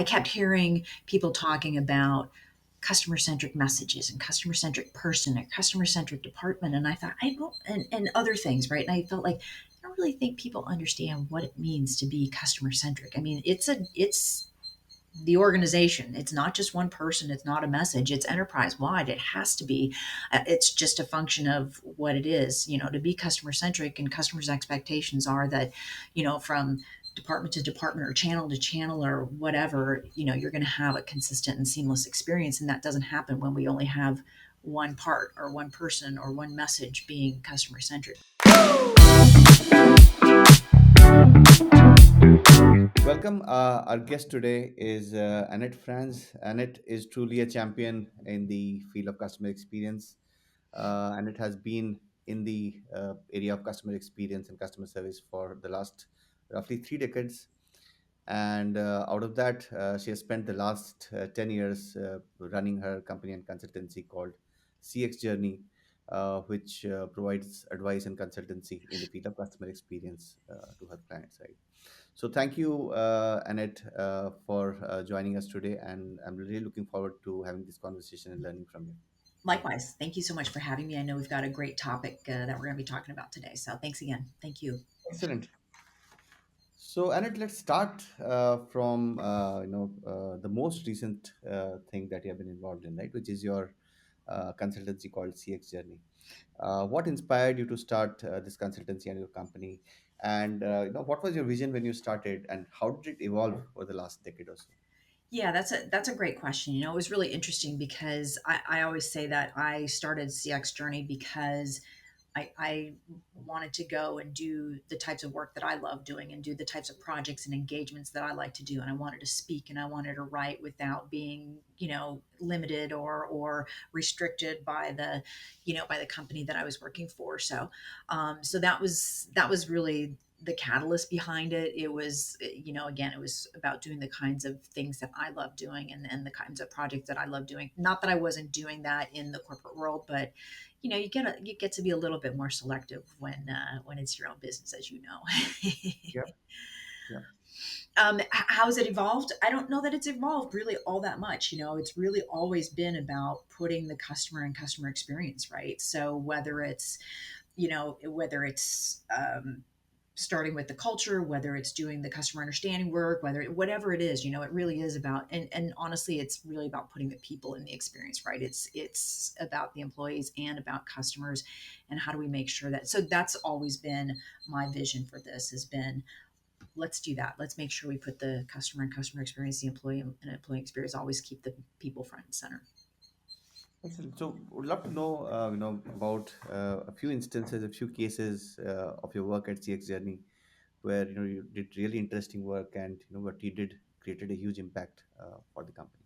I kept hearing people talking about customer-centric messages and customer-centric person or customer-centric department. And I thought, I don't, and other things, right? And I felt like, I don't really think people understand what it means to be customer-centric. I mean, it's the organization. It's not just one person. It's not a message. It's enterprise wide. It has to be. It's just a function of what it is. To be customer centric, and customers' expectations are that, from department to department or channel to channel or whatever, you're going to have a consistent and seamless experience, and that doesn't happen when we only have one part or one person or one message being customer centric. Welcome. Our guest today is Annette Franz. Annette is truly a champion in the field of customer experience. Annette has been in the area of customer experience and customer service for the last roughly 3 decades. And out of that, she has spent the last 10 years running her company and consultancy called CX Journey, which provides advice and consultancy in the field of customer experience to her clients, right? So thank you, Annette, for joining us today, and I'm really looking forward to having this conversation and learning from you. Likewise, thank you so much for having me. I know we've got a great topic that we're going to be talking about today. So thanks again. Thank you. Excellent. So, Annette, let's start from the most recent thing that you have been involved in, right? Which is your consultancy called CX Journey. What inspired you to start this consultancy and your company? And what was your vision when you started, and how did it evolve over the last decade or so? Yeah, that's a great question. It was really interesting because I always say that I started CX Journey because I wanted to go and do the types of work that I love doing and do the types of projects and engagements that I like to do. And I wanted to speak and I wanted to write without being, limited or restricted by the company that I was working for. So that was really the catalyst behind it. It was, again, it was about doing the kinds of things that I love doing and the kinds of projects that I love doing. Not that I wasn't doing that in the corporate world, but you get to be a little bit more selective when it's your own business, as you know. Yep. Yeah. How has it evolved? I don't know that it's evolved really all that much. It's really always been about putting the customer and customer experience right. So whether it's starting with the culture, whether it's doing the customer understanding work, whatever it is, it really is about, and honestly, it's really about putting the people in the experience, right? It's about the employees and about customers, and how do we make sure that, so that's always been my vision for this has been, let's do that. Let's make sure we put the customer and customer experience, the employee and employee experience, always keep the people front and center. Excellent. So, would love to know, about a few instances, a few cases of your work at CX Journey, where you did really interesting work, and what you did created a huge impact for the company.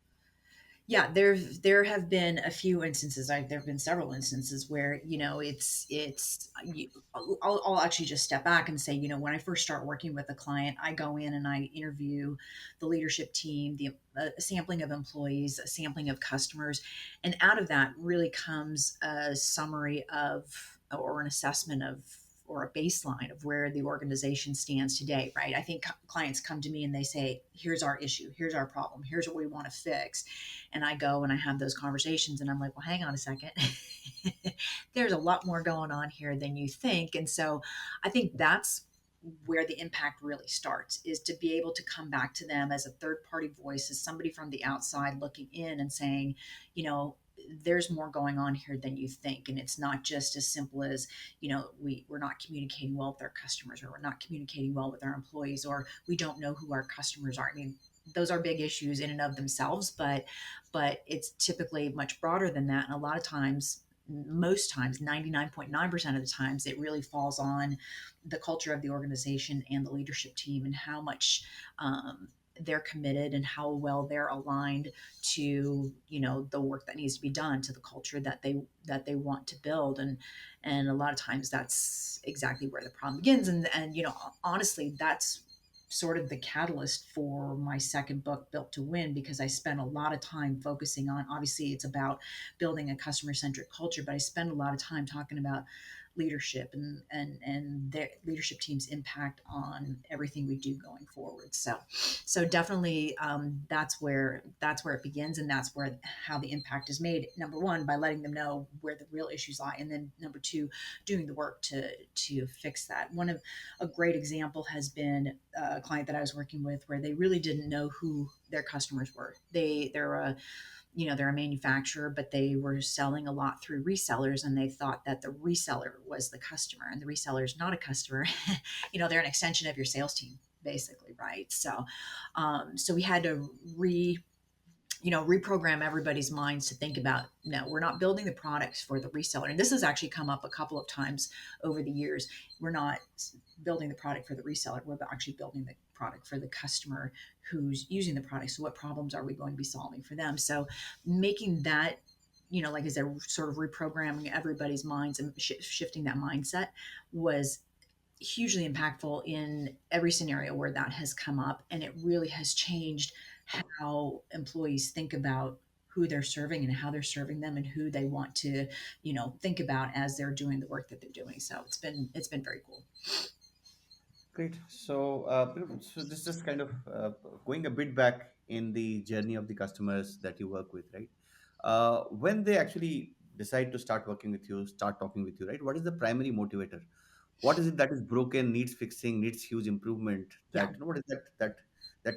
Yeah, there have been a few instances. There have been several instances where I'll actually just step back and say, when I first start working with a client, I go in and I interview the leadership team, a sampling of employees, a sampling of customers, and out of that really comes a summary of, or an assessment of, or a baseline of where the organization stands today, right? I think clients come to me and they say, here's our issue, here's our problem, here's what we want to fix. And I go and I have those conversations and I'm like, well, hang on a second. There's a lot more going on here than you think. And so I think that's where the impact really starts, is to be able to come back to them as a third party voice, as somebody from the outside looking in and saying, you know, there's more going on here than you think. And it's not just as simple as, we're not communicating well with our customers, or we're not communicating well with our employees, or we don't know who our customers are. I mean, those are big issues in and of themselves, but it's typically much broader than that. And a lot of times, most times, 99.9% of the times, it really falls on the culture of the organization and the leadership team, and how much they're committed and how well they're aligned to, the work that needs to be done, to the culture that they want to build. And a lot of times that's exactly where the problem begins. And honestly, that's sort of the catalyst for my second book, Built to Win, because I spent a lot of time focusing on, obviously it's about building a customer centric culture, but I spend a lot of time talking about leadership and their leadership team's impact on everything we do going forward. So definitely, that's where it begins, and that's where how the impact is made. Number one, by letting them know where the real issues lie, and then number two, doing the work to fix that. One of a great example has been a client that I was working with where they really didn't know who their customers were. They're a they're a manufacturer, but they were selling a lot through resellers, and they thought that the reseller was the customer, and the reseller is not a customer. They're an extension of your sales team, basically, right? So we had to reprogram everybody's minds to think about, no, we're not building the products for the reseller. And this has actually come up a couple of times over the years. We're not building the product for the reseller. We're actually building the product for the customer who's using the product. So what problems are we going to be solving for them? So making that, like I said, sort of reprogramming everybody's minds and shifting that mindset was hugely impactful in every scenario where that has come up. And it really has changed how employees think about who they're serving and how they're serving them and who they want to, think about as they're doing the work that they're doing. So it's been very cool. Great. So this is just kind of going a bit back in the journey of the customers that you work with, right? When they actually decide to start working with you, start talking with you, right? What is the primary motivator? What is it that is broken, needs fixing, needs huge improvement? Yeah. What is that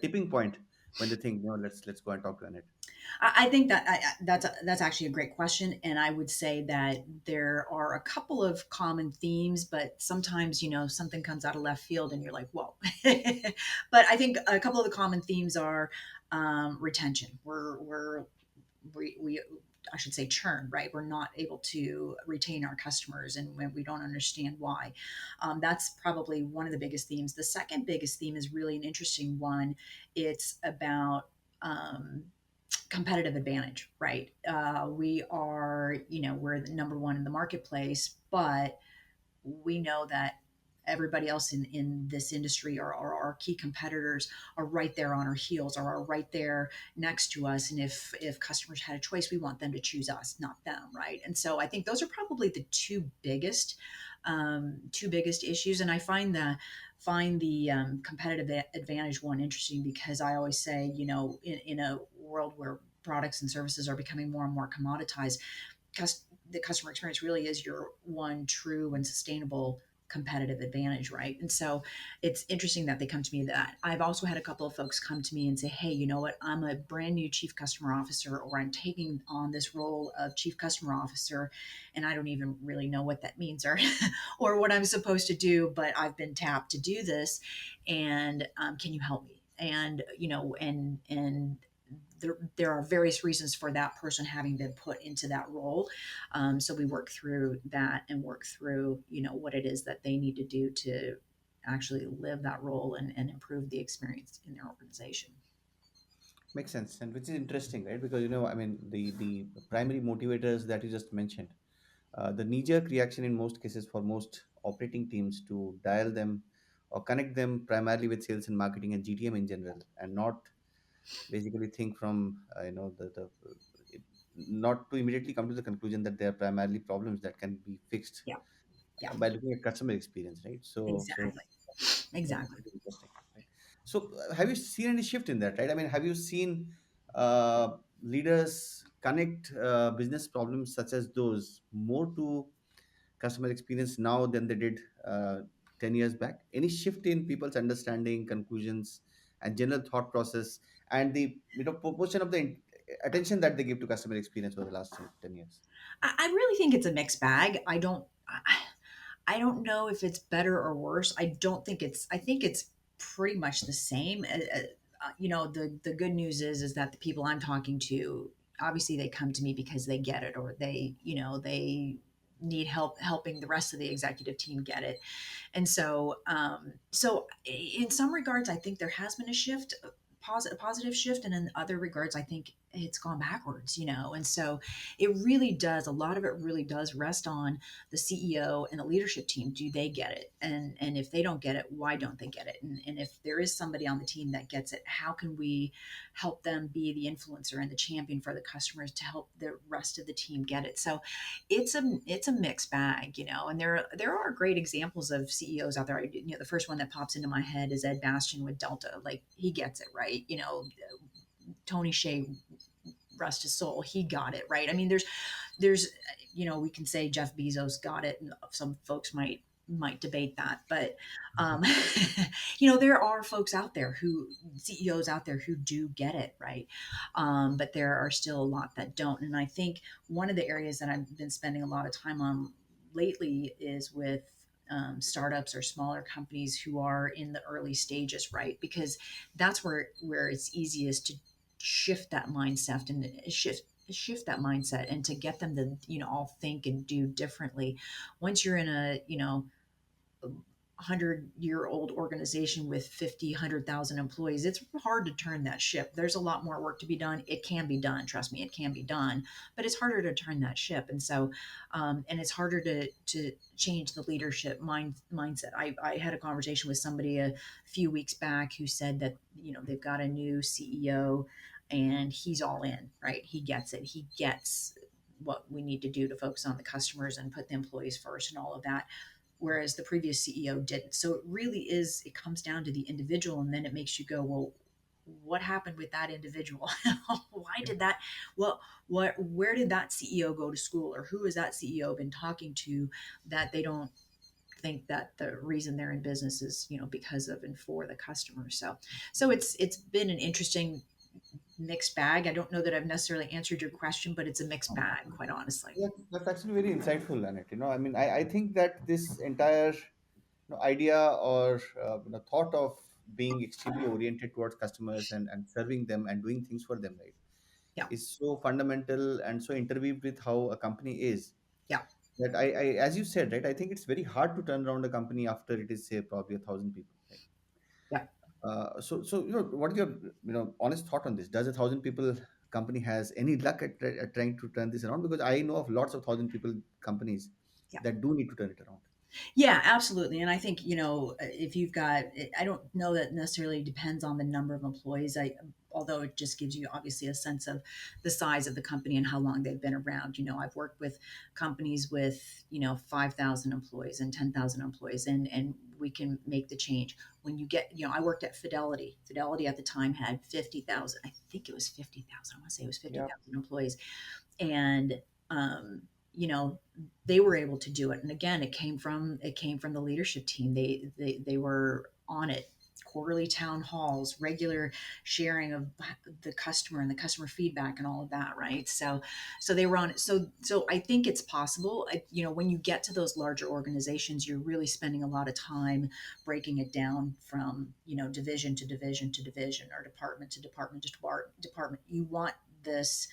tipping point when they think, no, let's go and talk to Annette? I think that that's actually a great question, and I would say that there are a couple of common themes, but sometimes something comes out of left field, and you're like, "Whoa!" But I think a couple of the common themes are retention. We I should say churn, right? We're not able to retain our customers, and when we don't understand why. That's probably one of the biggest themes. The second biggest theme is really an interesting one. It's about competitive advantage, right? We're the number one in the marketplace, but we know that everybody else in this industry or our key competitors are right there on our heels or are right there next to us. And if customers had a choice, we want them to choose us, not them, right? And so I think those are probably the two biggest issues. And I find the competitive advantage one interesting because I always say, in a world where products and services are becoming more and more commoditized, the customer experience really is your one true and sustainable competitive advantage, right? And so it's interesting that they come to me. That I've also had a couple of folks come to me and say, hey, you know what, I'm a brand new chief customer officer, or I'm taking on this role of chief customer officer, and I don't even really know what that means or or what I'm supposed to do, but I've been tapped to do this, and can you help me? And there are various reasons for that person having been put into that role. So we work through that and work through, what it is that they need to do to actually live that role and improve the experience in their organization. Makes sense, and which is interesting, right? Because I mean, the primary motivators that you just mentioned, the knee-jerk reaction in most cases for most operating teams to dial them or connect them primarily with sales and marketing and GTM in general, and not basically think from not to immediately come to the conclusion that they are primarily problems that can be fixed Yeah. Yeah. by looking at customer experience, right? So Exactly. that is Exactly. pretty interesting, right? So have you seen any shift in that, right? I mean, have you seen leaders connect business problems such as those more to customer experience now than they did 10 years back? Any shift in people's understanding, conclusions, and general thought process, and the proportion of the attention that they give to customer experience over the last 10 years? I really think it's a mixed bag. I don't know if it's better or worse. I think it's pretty much the same. The good news is that the people I'm talking to, obviously they come to me because they get it, or they need help helping the rest of the executive team get it. And so in some regards, I think there has been a shift. positive shift, and in other regards, I think it's gone backwards. And so it really does. A lot of it really does rest on the CEO and the leadership team. Do they get it? And if they don't get it, why don't they get it? And if there is somebody on the team that gets it, how can we help them be the influencer and the champion for the customers to help the rest of the team get it? So it's a mixed bag, and there are great examples of CEOs out there. The first one that pops into my head is Ed Bastian with Delta. Like, he gets it right. Tony Shea, rest his soul, he got it right. I mean, there's we can say Jeff Bezos got it, and some folks might debate that, but um there are folks out there who CEOs out there who do get it right. But there are still a lot that don't, and I think one of the areas that I've been spending a lot of time on lately is with startups or smaller companies who are in the early stages, right? Because that's where it's easiest to shift that mindset and shift that mindset, and to get them to all think and do differently. Once you're in a 100-year-old organization with 50, 100,000 employees, it's hard to turn that ship. There's a lot more work to be done. It can be done. Trust me, it can be done, but it's harder to turn that ship. And so, and it's harder to change the leadership mindset. I had a conversation with somebody a few weeks back who said that, they've got a new CEO and he's all in, right? He gets it. He gets what we need to do to focus on the customers and put the employees first and all of that, whereas the previous CEO didn't. So it comes down to the individual, and then it makes you go, well, what happened with that individual? Why did that? Well, where did that CEO go to school, or who has that CEO been talking to that they don't think that the reason they're in business is because of and for the customer? So it's been an interesting mixed bag. I don't know that I've necessarily answered your question, but it's a mixed bag, quite honestly. Yeah, that's actually very insightful, Annette. I mean, I think that this entire idea or thought of being extremely oriented towards customers and serving them and doing things for them, right, Yeah, is so fundamental and so interweaved with how a company is, yeah, that as you said, right, I think it's very hard to turn around a company after it is, say, probably 1,000 people, right? yeah. So what is your honest thought on this? Does 1,000 people company has any luck at trying to turn this around? Because I know of lots of 1,000 people companies Yeah. that do need to turn it around. Yeah, absolutely. And I think, if you've got, I don't know that necessarily depends on the number of employees. Although it just gives you obviously a sense of the size of the company and how long they've been around. I've worked with companies with, 5,000 employees and 10,000 employees, and we can make the change. When you get, I worked at Fidelity. Fidelity at the time had 50,000. I think it was 50,000. I want to say it was Yeah. 50,000 employees. And, you know, they were able to do it. And again, it came from the leadership team. They were on it. Quarterly town halls, regular sharing of the customer and the customer feedback and all of that, right? So they were on it. So I think it's possible. When you get to those larger organizations, you're really spending a lot of time breaking it down from division to division to division, or department to department to department. You want this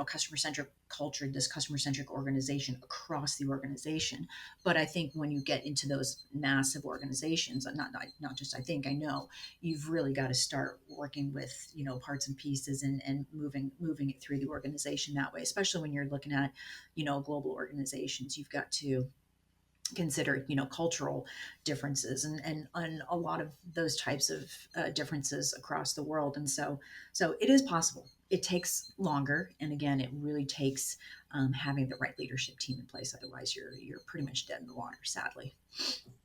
customer centric culture, this customer centric organization across the organization. But I think when you get into those massive organizations, not just I think, I know, you've really got to start working with parts and pieces, and moving it through the organization that way. Especially when you're looking at global organizations, you've got to consider cultural differences, and a lot of those types of differences across the world. And so it is possible. It takes longer, and again, it really takes having the right leadership team in place. Otherwise, you're pretty much dead in the water, sadly.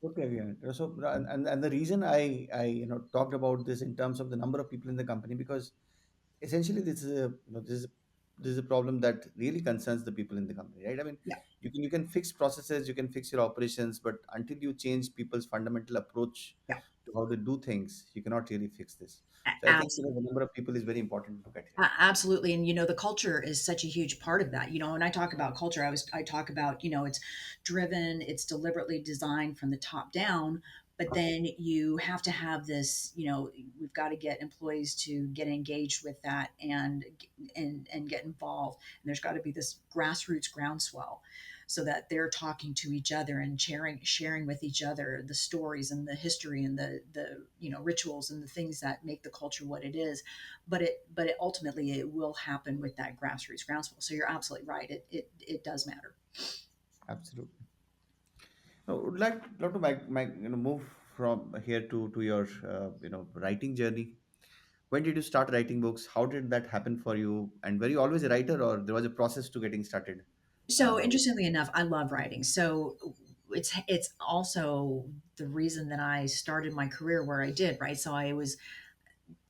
Okay, again. So, and the reason I talked about this in terms of the number of people in the company, because essentially this is a problem that really concerns the people in the company, right? I mean, Yeah, you can fix processes, you can fix your operations, but until you change people's fundamental approach yeah, to how they do things, you cannot really fix this. So I think the absolutely. number of people is very important to look at here. Absolutely. And the culture is such a huge part of that. When I talk about culture, I talk about, it's driven, it's deliberately designed from the top down. But then you have to have this, we've got to get employees to get engaged with that, and get involved. And there's got to be this grassroots groundswell. so that they're talking to each other and sharing with each other the stories and the history and the rituals and the things that make the culture what it is. But ultimately it will happen with that grassroots groundswell. So you're absolutely right. It does matter. Absolutely. I would love to move from here to your writing journey. When did you start writing books? How did that happen for you? And were you always a writer, or there was a process to getting started? So interestingly enough, I love writing. So it's also the reason that I started my career where I did, right? So I was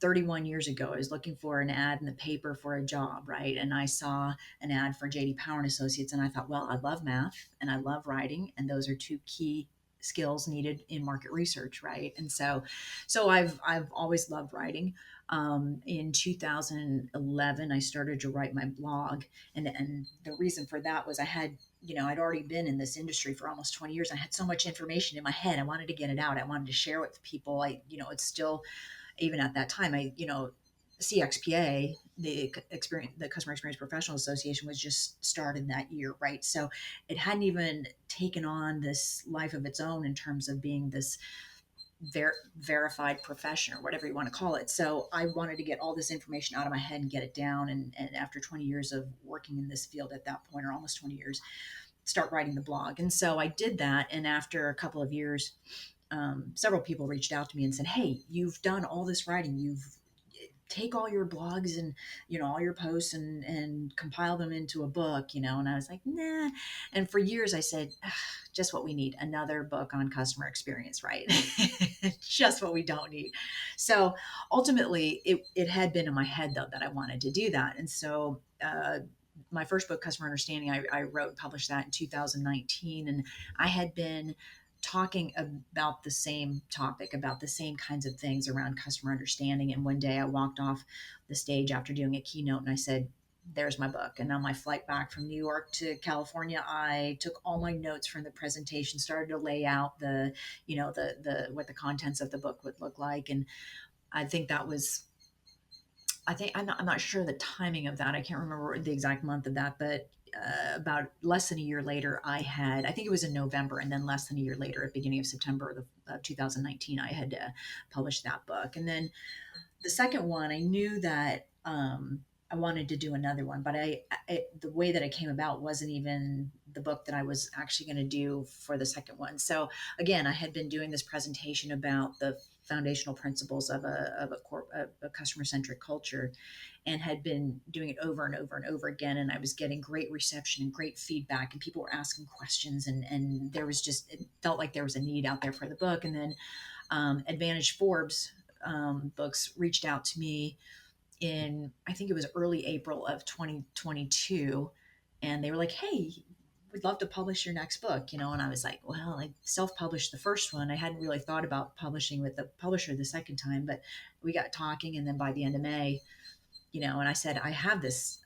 31 years ago, I was looking for an ad in the paper for a job, right? And I saw an ad for JD Power and Associates, and I thought, well, I love math and I love writing, and those are two key skills needed in market research, right? And so I've always loved writing. In 2011, I started to write my blog, and the reason for that was I'd already been in this industry for almost 20 years. I had so much information in my head. I wanted to get it out. I wanted to share it with people. It's still, even at that time, CXPA, the Customer Experience Professional Association, was just started that year, right? So it hadn't even taken on this life of its own in terms of being this verified profession or whatever you want to call it. So I wanted to get all this information out of my head and get it down. And after 20 years of working in this field at that point, or almost 20 years, start writing the blog. And so I did that. And after a couple of years, several people reached out to me and said, "Hey, you've done all this writing. You've take all your blogs and all your posts and compile them into a book." And I was like, nah. And for years I said, just what we need, another book on customer experience, right? Just what we don't need. So ultimately it had been in my head though that I wanted to do that. And so my first book, Customer Understanding, I wrote and published that in 2019. And I had been talking about the same topic, about the same kinds of things around customer understanding. And one day I walked off the stage after doing a keynote and I said, "There's my book." And on my flight back from New York to California, I took all my notes from the presentation, started to lay out the what the contents of the book would look like. And I think that was, I'm not sure the timing of that. I can't remember the exact month of that, but about less than a year later, I think it was in November, and then less than a year later, at the beginning of September of 2019, I had published that book. And then the second one, I knew that I wanted to do another one, but the way that it came about wasn't even the book that I was actually going to do for the second one. So again, I had been doing this presentation about the foundational principles of a customer centric culture, and had been doing it over and over and over again. And I was getting great reception and great feedback, and people were asking questions, and there was just, it felt like there was a need out there for the book. And then Advantage Forbes books reached out to me in, I think it was early April of 2022, and they were like, "Hey, we'd love to publish your next book." And I was like, well, I self-published the first one. I hadn't really thought about publishing with the publisher the second time, but we got talking, and then by the end of May, and I said, I have this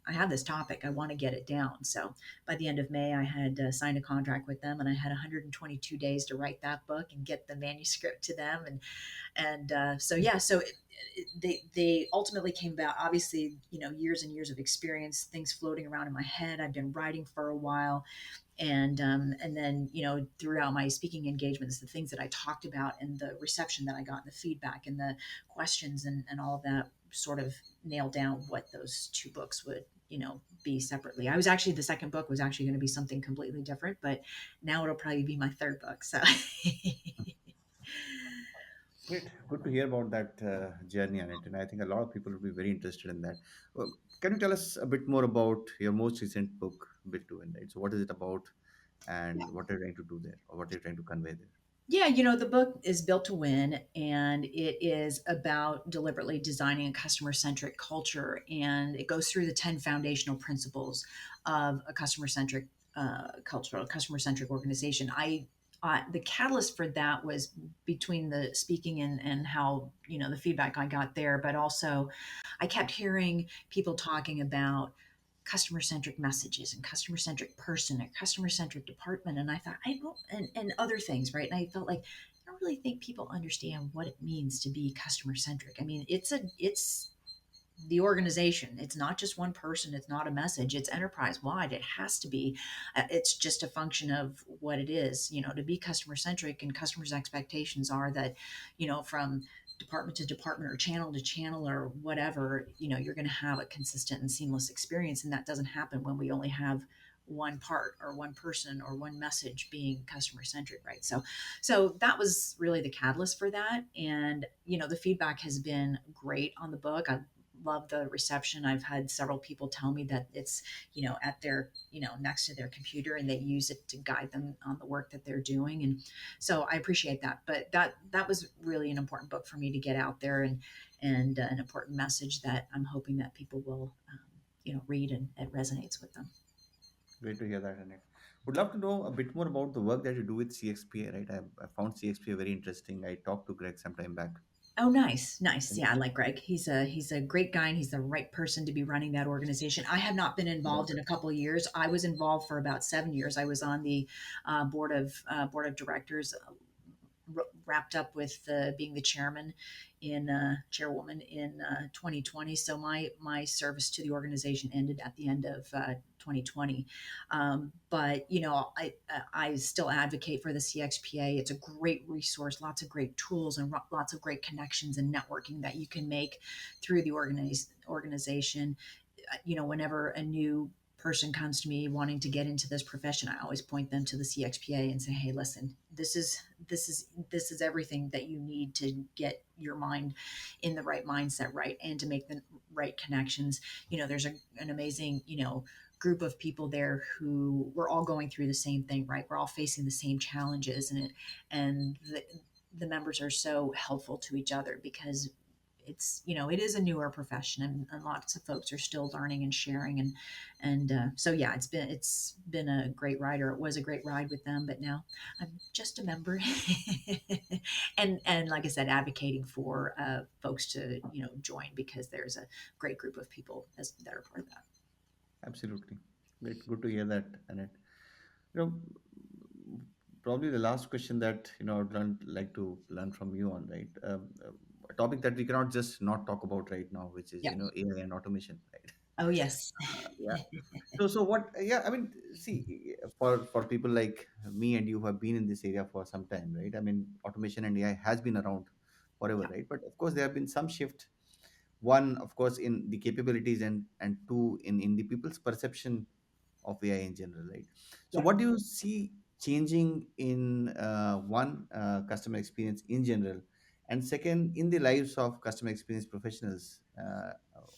topic, I want to get it down. So by the end of May, I had signed a contract with them, and I had 122 days to write that book and get the manuscript to them. And they ultimately came about, obviously, years and years of experience, things floating around in my head. I've been writing for a while, and then throughout my speaking engagements, the things that I talked about and the reception that I got and the feedback and the questions and all of that sort of nailed down what those two books would be separately. The second book was actually going to be something completely different, but now it'll probably be my third book. So Great, good to hear about that journey on it, and I think a lot of people will be very interested in that. Can you tell us a bit more about your most recent book, Built to Win? Right. So, what is it about, and what are you trying to do there, or what are you trying to convey there? yeah, the book is Built to Win, and it is about deliberately designing a customer centric culture. And it goes through the 10 foundational principles of a customer centric culture, a customer centric organization. The catalyst for that was between the speaking and how, the feedback I got there, but also I kept hearing people talking about customer centric messages and customer centric person and customer centric department. And I thought, I don't, and other things, right? And I felt like, I don't really think people understand what it means to be customer centric. I mean, it's the organization. It's not just one person. It's not a message. It's enterprise wide. It has to be. It's just a function of what it is. To be customer centric, and customers' expectations are that, from department to department or channel to channel or whatever, you're going to have a consistent and seamless experience, and that doesn't happen when we only have one part or one person or one message being customer centric, right? So that was really the catalyst for that. And the feedback has been great on the book. I love the reception. I've had several people tell me that it's, at their, next to their computer, and they use it to guide them on the work that they're doing. And so I appreciate that. But that was really an important book for me to get out there, and an important message that I'm hoping that people will, read, and it resonates with them. Great to hear that, Annette. Would love to know a bit more about the work that you do with CXPA, right? I found CXPA very interesting. I talked to Greg some time back. Oh, nice, nice. Yeah, I like Greg. He's a great guy, and he's the right person to be running that organization. I have not been involved in a couple of years. I was involved for about 7 years. I was on the board of directors, wrapped up with being the chairwoman in 2020. So my service to the organization ended at the end of 2020. But I still advocate for the CXPA. It's a great resource, lots of great tools, and lots of great connections and networking that you can make through the organization. Whenever a new person comes to me wanting to get into this profession, I always point them to the CXPA and say, "Hey, listen, this is everything that you need to get your mind in the right mindset, right, and to make the right connections." There's an amazing, group of people there who we're all going through the same thing, right? We're all facing the same challenges, and the members are so helpful to each other, because it is a newer profession, and lots of folks are still learning and sharing, and so yeah, it's been a great ride, or it was a great ride with them, but now I'm just a member. And like I said, advocating for folks to join, because there's a great group of people that are part of that. Absolutely. Great. Good to hear that, Annette. You know, Probably the last question that I'd like to learn from you on, right? A topic that we cannot just not talk about right now, which is Yeah. AI and automation, right? Oh, yes. Yeah. So what? Yeah, I mean, see, for people like me and you who have been in this area for some time, right? I mean, automation and AI has been around forever, Yeah. right? But of course, there have been some shift. One, of course, in the capabilities, and two, in the people's perception of AI in general, right? So, Yeah. what do you see changing in one, customer experience in general, and second, in the lives of customer experience professionals,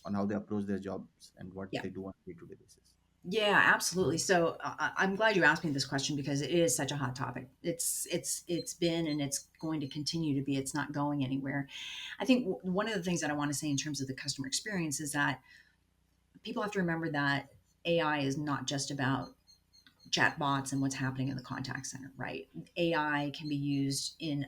on how they approach their jobs and what Yeah. they do on a day-to-day basis? Yeah, absolutely. So I'm glad you asked me this question, because it is such a hot topic. It's been, and it's going to continue to be. It's not going anywhere. I think one of the things that I want to say in terms of the customer experience is that people have to remember that AI is not just about chatbots and what's happening in the contact center, right? AI can be used in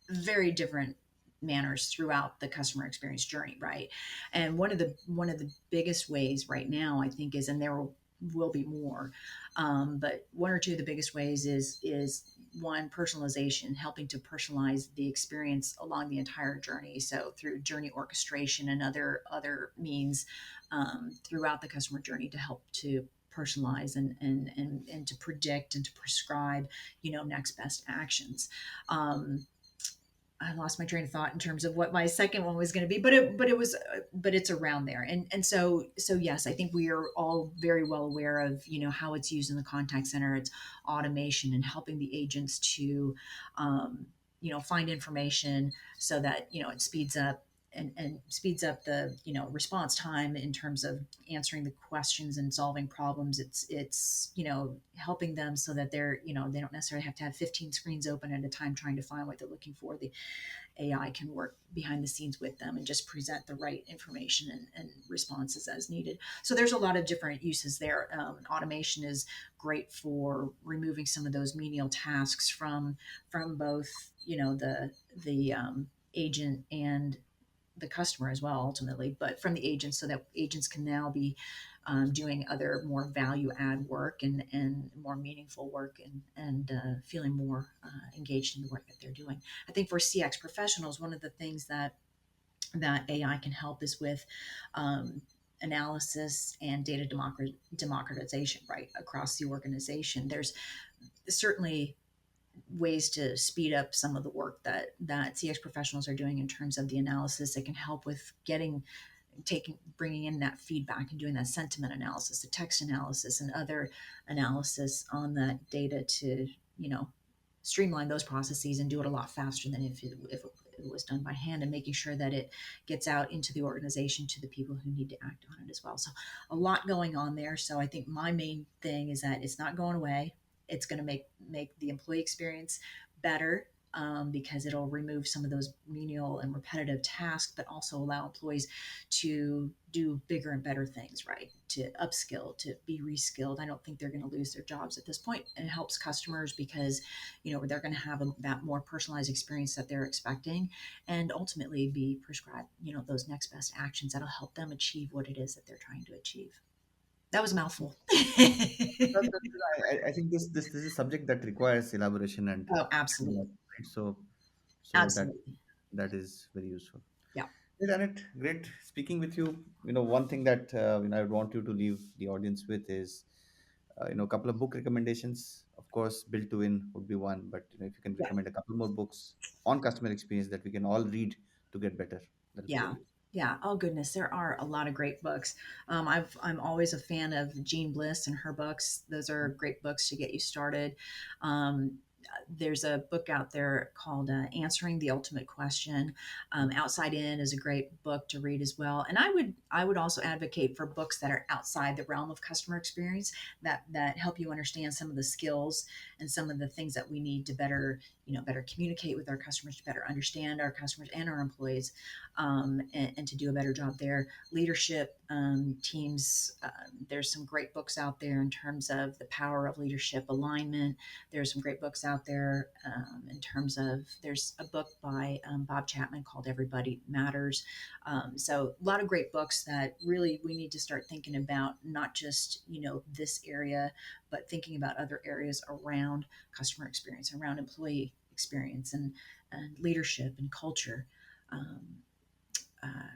very different manners throughout the customer experience journey, right? And one of the biggest ways right now, I think, is, and there will be more, but one or two of the biggest ways is one, personalization, helping to personalize the experience along the entire journey. So through journey orchestration and other means, throughout the customer journey, to help to personalize, and to predict and to prescribe, next best actions. I lost my train of thought in terms of what my second one was going to be, but it's around there, and so yes, I think we are all very well aware of how it's used in the contact center. It's automation and helping the agents to find information, so that it speeds up the response time in terms of answering the questions and solving problems. It's helping them so that they don't necessarily have to have 15 screens open at a time trying to find what they're looking for. The AI can work behind the scenes with them and just present the right information and responses as needed. So there's a lot of different uses there. Automation is great for removing some of those menial tasks from both the agent and the customer as well, ultimately, but from the agents, so that agents can now be doing other more value add work, and more meaningful work, and feeling more engaged in the work that they're doing. I think for CX professionals, one of the things that that AI can help is with um, analysis and data democratization, right, across the organization. There's certainly ways to speed up some of the work that CX professionals are doing in terms of the analysis that can help with bringing in that feedback and doing that sentiment analysis, the text analysis, and other analysis on that data to, you know, streamline those processes and do it a lot faster than if it was done by hand, and making sure that it gets out into the organization to the people who need to act on it as well. So a lot going on there. So I think my main thing is that it's not going away. It's going to make the employee experience better, because it'll remove some of those menial and repetitive tasks, but also allow employees to do bigger and better things, right? To upskill, to be reskilled. I don't think they're going to lose their jobs at this point, and it helps customers because, you know, they're going to have that more personalized experience that they're expecting, and ultimately be prescribed, you know, those next best actions that'll help them achieve what it is that they're trying to achieve. That was a mouthful. I think this is a subject that requires elaboration and Oh, absolutely. right? So Absolutely. that is very useful. Yeah. Hey, Janet, great speaking with you. One thing that I would want you to leave the audience with is a couple of book recommendations. Of course, Build to Win would be one, but if you can Yeah. recommend a couple more books on customer experience that we can all read to get better, that would be Yeah. very useful. Yeah. Oh goodness, there are a lot of great books. I'm always a fan of Jean Bliss and her books. Those are great books to get you started. Um, there's a book out there called Answering the Ultimate Question. Outside In is a great book to read as well. And I would also advocate for books that are outside the realm of customer experience, that help you understand some of the skills and some of the things that we need to better communicate with our customers, to better understand our customers and our employees, and to do a better job there. Leadership teams, there's some great books out there in terms of the power of leadership alignment. There's some great books out there in terms of, there's a book by Bob Chapman called Everybody Matters. So a lot of great books that really we need to start thinking about, not just, this area, but thinking about other areas around customer experience, around employee experience, and leadership and culture. Um,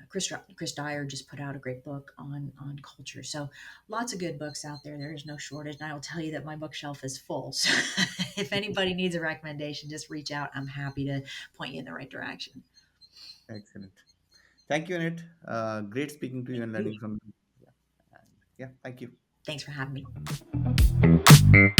Chris Dyer just put out a great book on culture. So lots of good books out there. There is no shortage, and I will tell you that my bookshelf is full. So if anybody needs a recommendation, just reach out. I'm happy to point you in the right direction. Excellent. Thank you, Annette. Great speaking to you Thank and you. learning from you. Yeah. And yeah, thank you. Thanks for having me.